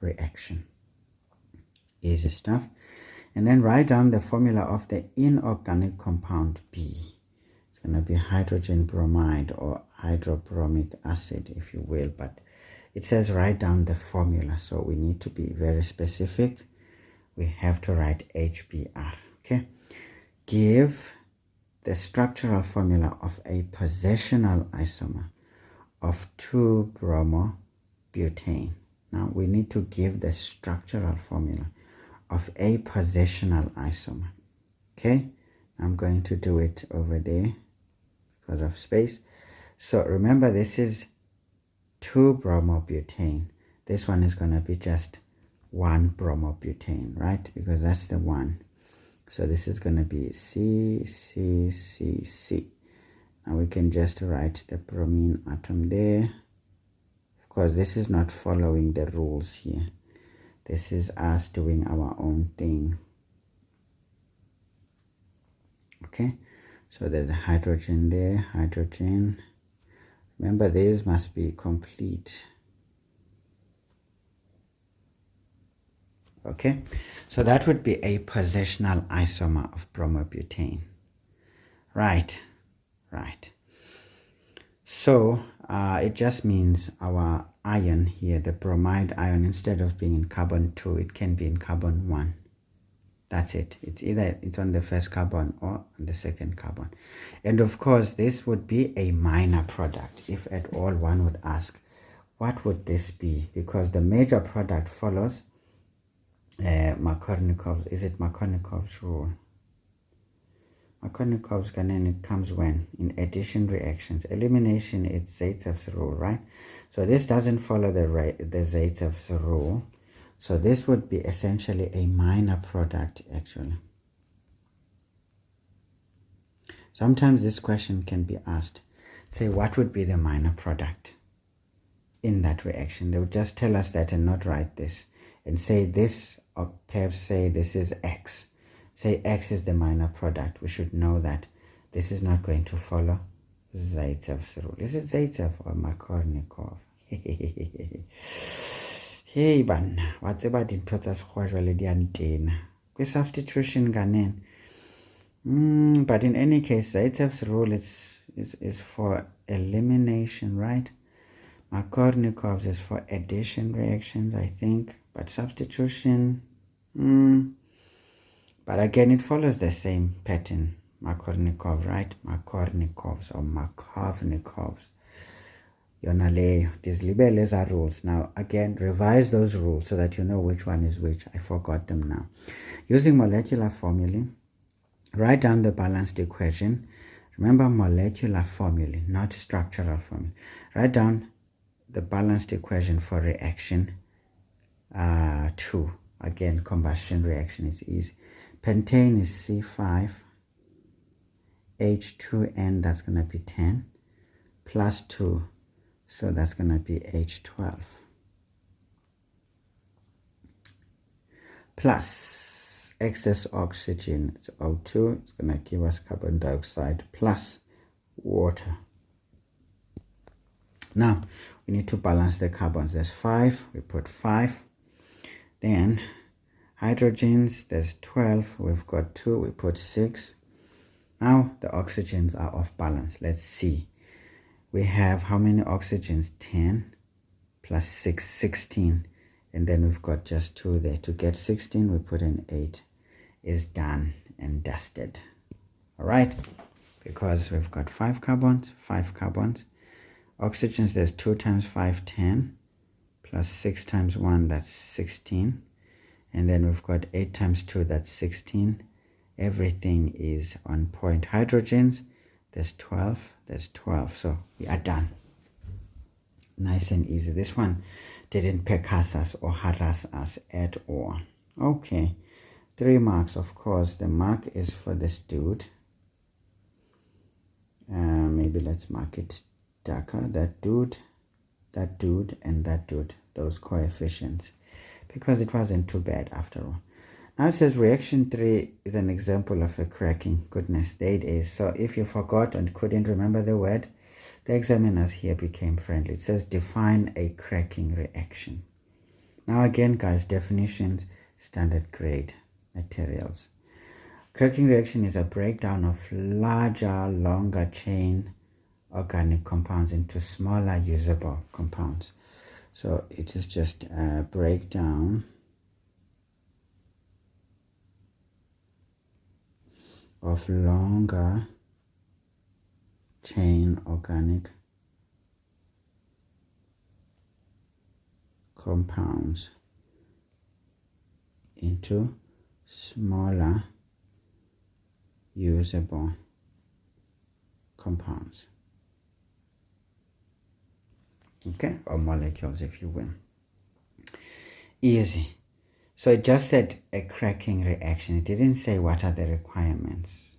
reaction. Easy stuff. And then write down the formula of the inorganic compound B. It's going to be hydrogen bromide or hydrobromic acid, if you will, but it says write down the formula, so we need to be very specific. We have to write HBr. Okay, give the structural formula of a positional isomer of 2-bromobutane. Now we need to give the structural formula of a positional isomer. Okay, I'm going to do it over there because of space. So remember, this is 2-bromobutane. This one is going to be just 1-bromobutane, right? Because that's the one. So this is going to be C, C, C, C. Now we can just write the bromine atom there. Of course, this is not following the rules here. This is us doing our own thing. Okay, So there's a hydrogen there, hydrogen. Remember, these must be complete. Okay, so that would be a positional isomer of bromobutane. Right. So it just means our ion here, the bromide ion, instead of being in carbon 2, it can be in carbon 1. That's it. It's either it's on the first carbon or on the second carbon. And of course, this would be a minor product. If at all one would ask, what would this be? Because the major product follows Markovnikov's, is it Markovnikov's rule? Markovnikov's Ganen, it comes when? In addition reactions. Elimination, it's Zaitsev's rule, right? So this doesn't follow the Zaitsev's rule. So this would be essentially a minor product, actually. Sometimes this question can be asked. Say, what would be the minor product in that reaction? They would just tell us that and not write this. And say this, or perhaps say this is X. Say X is the minor product. We should know that this is not going to follow Zaitsev's rule. Is it Zaitsev or Markovnikov? Hey, bana, what's about the total squadron with substitution ganen? But in any case, Zaitsev's rule is for elimination, right? Markovnikov's is for addition reactions, I think. But substitution, but again, it follows the same pattern. Markovnikov, right? Markovnikov's or Markovnikov's. These libellas are rules. Now, again, revise those rules so that you know which one is which. I forgot them now. Using molecular formulae, write down the balanced equation. Remember molecular formulae, not structural formulae. Write down the balanced equation for reaction 2. Again, combustion reaction is easy. Pentane is C5, H2N, that's going to be 10, plus 2. So that's going to be H12. Plus excess oxygen, it's O2. It's going to give us carbon dioxide plus water. Now, we need to balance the carbons. There's 5. We put 5. Then, hydrogens, there's 12. We've got 2. We put 6. Now, the oxygens are off balance. Let's see. We have how many oxygens? 10 plus 6, 16. And then we've got just 2 there. To get 16, we put in 8. Is done and dusted. All right? Because we've got 5 carbons, 5 carbons. Oxygens, there's 2 times 5, 10. Plus 6 times 1, that's 16. And then we've got 8 times 2, that's 16. Everything is on point. Hydrogens, there's 12, there's 12. So we are done. Nice and easy. This one didn't percuss us or harass us at all. Okay, 3 marks, of course. The mark is for this dude. Maybe let's mark it darker. That dude, and that dude. Those coefficients. Because it wasn't too bad after all. Now it says reaction 3 is an example of a cracking. Goodness, there it is. So if you forgot and couldn't remember the word, the examiners here became friendly. It says define a cracking reaction. Now again, guys, definitions, standard grade materials. Cracking reaction is a breakdown of larger, longer chain organic compounds into smaller usable compounds. So it is just a breakdown of longer chain organic compounds into smaller usable compounds. Okay, or molecules if you will. Easy. So it just said a cracking reaction. It didn't say what are the requirements.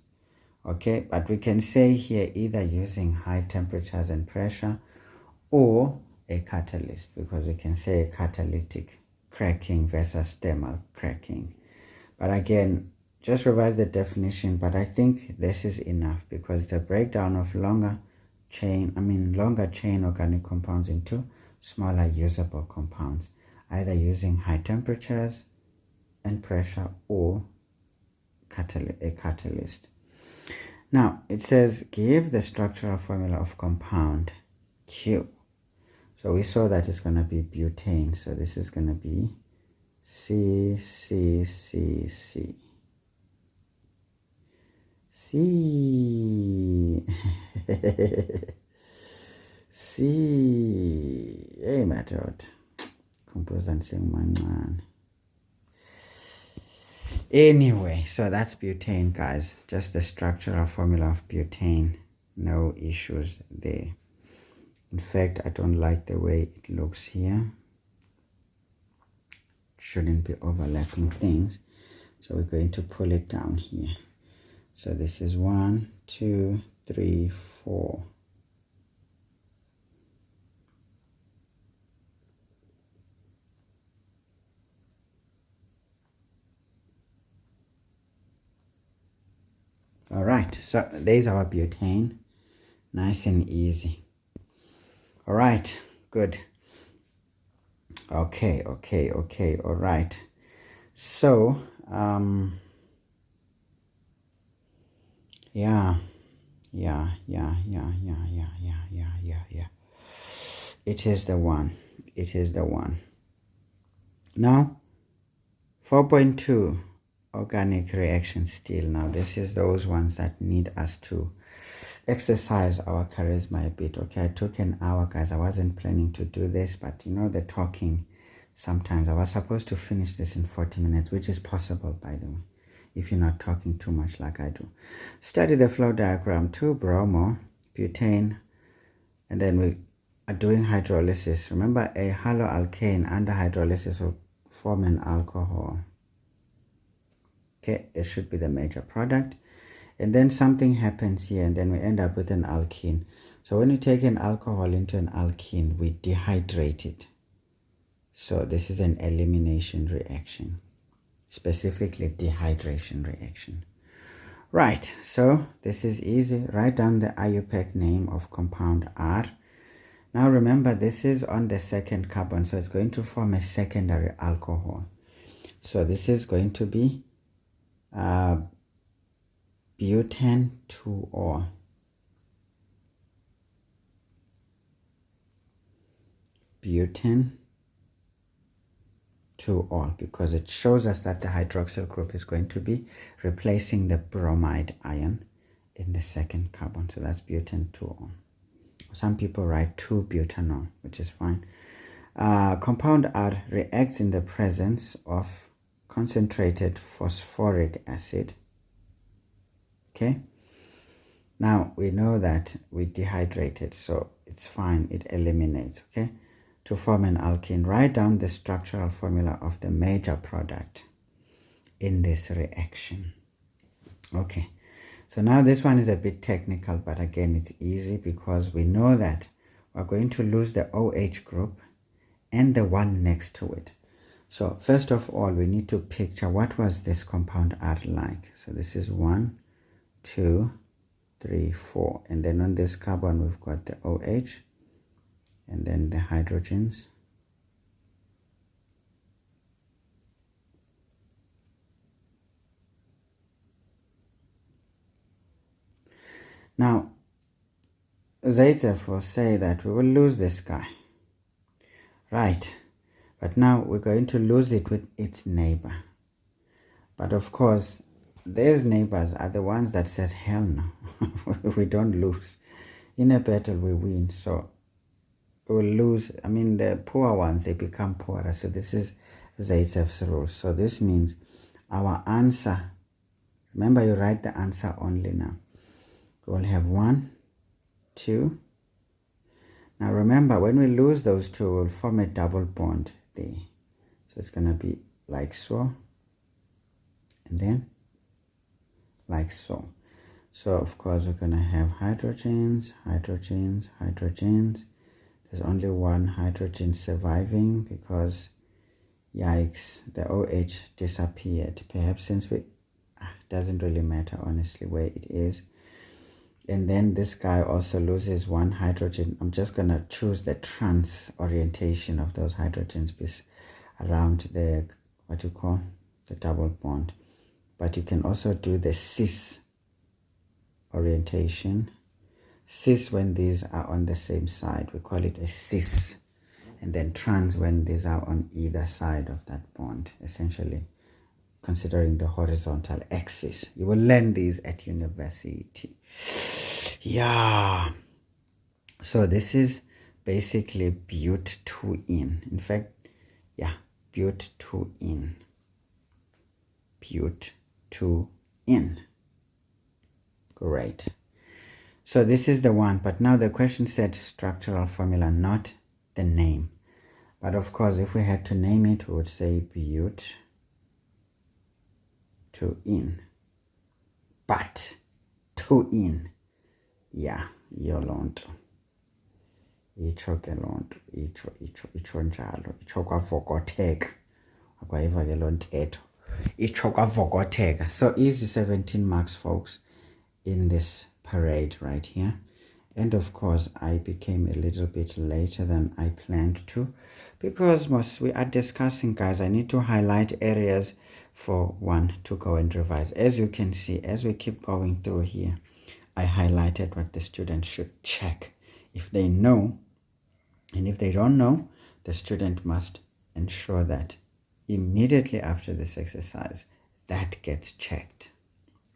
Okay, but we can say here either using high temperatures and pressure or a catalyst, because we can say a catalytic cracking versus thermal cracking. But again, just revise the definition, but I think this is enough because it's a breakdown of longer chain organic compounds into smaller usable compounds, either using high temperatures and pressure or a catalyst. Now it says give the structural formula of compound Q. So we saw that it's going to be butane, so this is going to be C. Hey madoda kumbuza ngisemancane. Anyway, so that's butane, guys. Just the structural formula of butane. No issues there. In fact, I don't like the way it looks here. Shouldn't be overlapping things. So we're going to pull it down here. So this is 1, 2, 3, 4. All right, so there's our butane. Nice and easy. All right, good. Okay, all right. So, yeah. It is the one. Now, 4.2 organic reaction still. Now, this is those ones that need us to exercise our charisma a bit. Okay, I took an hour, guys. I wasn't planning to do this, but you know the talking. Sometimes I was supposed to finish this in 40 minutes, which is possible, by the way, if you're not talking too much like I do. Study the flow diagram. 2-bromo, butane, and then we are doing hydrolysis. Remember, a haloalkane under hydrolysis will form an alcohol. Okay, this should be the major product. And then something happens here, and then we end up with an alkene. So when you take an alcohol into an alkene, we dehydrate it. So this is an elimination reaction, specifically dehydration reaction. Right, so this is easy. Write down the IUPAC name of compound R. Now remember, this is on the second carbon, so it's going to form a secondary alcohol. So this is going to be butane 2-ol. Butane 2-ol, because it shows us that the hydroxyl group is going to be replacing the bromide ion in the second carbon. So that's butane 2-ol. Some people write 2-butanol, which is fine. Compound R reacts in the presence of concentrated phosphoric acid. Okay. Now we know that we dehydrated, so it's fine. It eliminates. Okay. To form an alkene, write down the structural formula of the major product in this reaction. Okay, so now this one is a bit technical, but again, it's easy because we know that we're going to lose the OH group and the one next to it. So first of all, we need to picture what was this compound R like. So this is 1, 2, 3, 4. And then on this carbon, we've got the OH. And then the hydrogens. Now, Zaitsev will say that we will lose this guy. Right. But now we're going to lose it with its neighbor. But of course, these neighbors are the ones that says, hell no, we don't lose. In a battle, we win. So will lose. I mean, the poor ones, they become poorer. So this is Zaitsev's rule. So this means our answer, remember you write the answer only now. We'll have 1, 2. Now remember, when we lose those two, we'll form a double bond there. So it's going to be like so. And then like so. So of course we're going to have hydrogens. There's only one hydrogen surviving because, yikes, the OH disappeared. Perhaps since we doesn't really matter honestly where it is. And then this guy also loses one hydrogen. I'm just going to choose the trans orientation of those hydrogens around the, what you call, the double bond. But you can also do the cis orientation. Cis when these are on the same side, we call it a cis. And then trans when these are on either side of that bond, essentially considering the horizontal axis. You will learn these at university. Yeah. So this is basically but2-ene. In fact, yeah, but2-ene. But2-ene. Great. So this is the one, but now the question said structural formula, not the name. But of course, if we had to name it, we would say but2-ene. But2-ene. Yeah, yolonto. Itsho ke lonto, itsho njalo, itsho kwavokotheka. Akwayiva ke loo ntetho. Itsho kwavokotheka. So easy 17 marks, folks, in this parade right here. And of course, I became a little bit later than I planned to, because we are discussing, guys, I need to highlight areas for one to go and revise. As you can see, as we keep going through here, I highlighted what the student should check if they know. And if they don't know, the student must ensure that immediately after this exercise, that gets checked.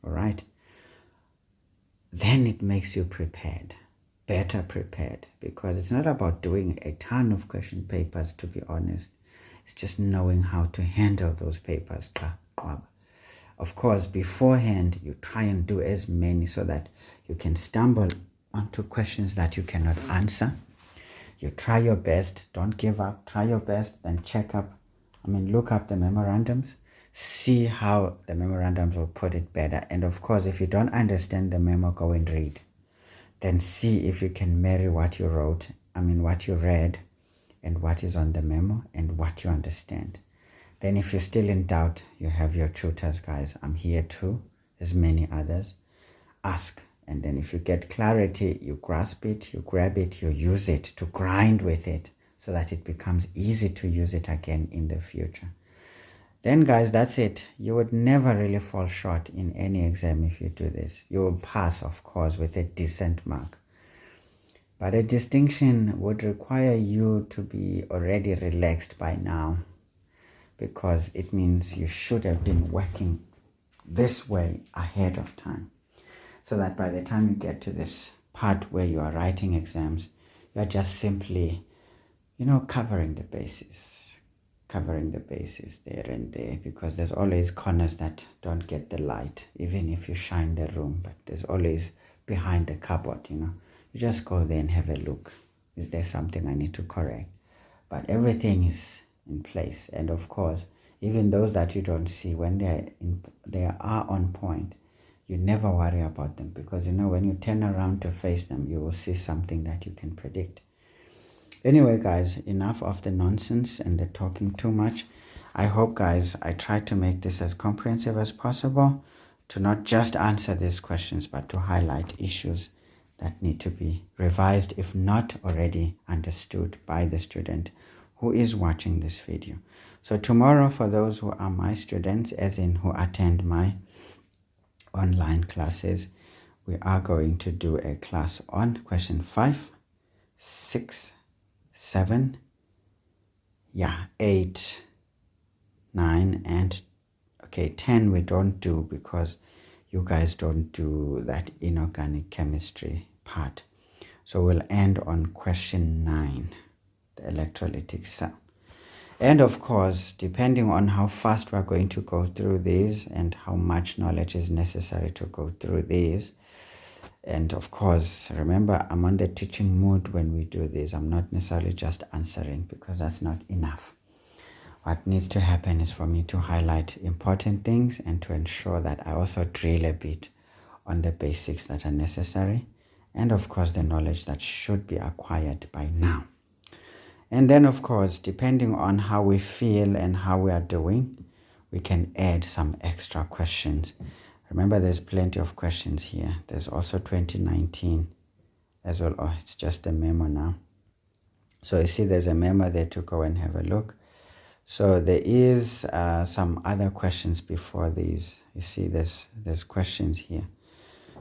All right? Then it makes you prepared, better prepared, because it's not about doing a ton of question papers, to be honest. It's just knowing how to handle those papers. Of course, beforehand, you try and do as many so that you can stumble onto questions that you cannot answer. You try your best, don't give up, try your best, then look up the memorandums, see how the memorandums will put it better. And of course, if you don't understand the memo, go and read. Then see if you can marry what you wrote, what you read, and what is on the memo, and what you understand. Then if you're still in doubt, you have your tutors, guys. I'm here too, there's many others. Ask. And then if you get clarity, you grasp it, you grab it, you use it to grind with it so that it becomes easy to use it again in the future. Then, guys, that's it. You would never really fall short in any exam if you do this. You will pass, of course, with a decent mark. But a distinction would require you to be already relaxed by now, because it means you should have been working this way ahead of time, so that by the time you get to this part where you are writing exams, you are just simply, covering the bases there and there, because there's always corners that don't get the light, even if you shine the room, but there's always behind the cupboard, You just go there and have a look. Is there something I need to correct? But everything is in place. And of course, even those that you don't see, when they are on point, you never worry about them, because when you turn around to face them, you will see something that you can predict. Anyway, guys, enough of the nonsense and the talking too much. I hope, guys, I tried to make this as comprehensive as possible, to not just answer these questions, but to highlight issues that need to be revised, if not already understood by the student who is watching this video. So tomorrow, for those who are my students, as in who attend my online classes, we are going to do a class on question 5, 6, 7, 8, 9, and 10 we don't do, because you guys don't do that inorganic chemistry part. So we'll end on question 9, the electrolytic cell. And of course, depending on how fast we're going to go through these and how much knowledge is necessary to go through these, and of course, remember, I'm on the teaching mood when we do this. I'm not necessarily just answering, because that's not enough. What needs to happen is for me to highlight important things and to ensure that I also drill a bit on the basics that are necessary, and of course the knowledge that should be acquired by now. And then of course, depending on how we feel and how we are doing, we can add some extra questions Remember, there's plenty of questions here. There's also 2019 as well. Oh, it's just a memo now. So you see there's a memo there to go and have a look. So there is some other questions before these. You see there's questions here.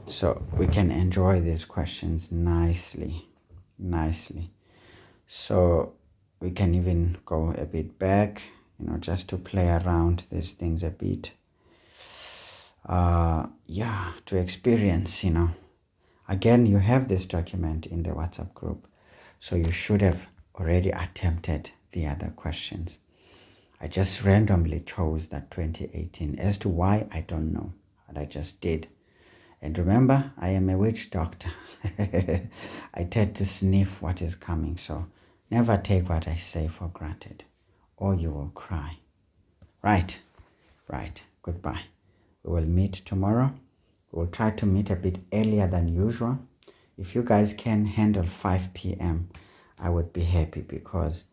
So we can enjoy these questions nicely. So we can even go a bit back, just to play around these things a bit. Yeah, to experience, Again, you have this document in the WhatsApp group, so you should have already attempted the other questions. I just randomly chose that 2018. As to why, I don't know, but I just did. And remember, I am a witch doctor. I tend to sniff what is coming, so never take what I say for granted, or you will cry. Right. Goodbye. We will meet tomorrow. We'll try to meet a bit earlier than usual. If you guys can handle 5 p.m., I would be happy, because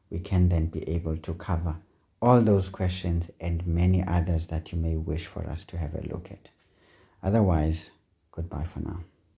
we can then be able to cover all those questions and many others that you may wish for us to have a look at. Otherwise, goodbye for now.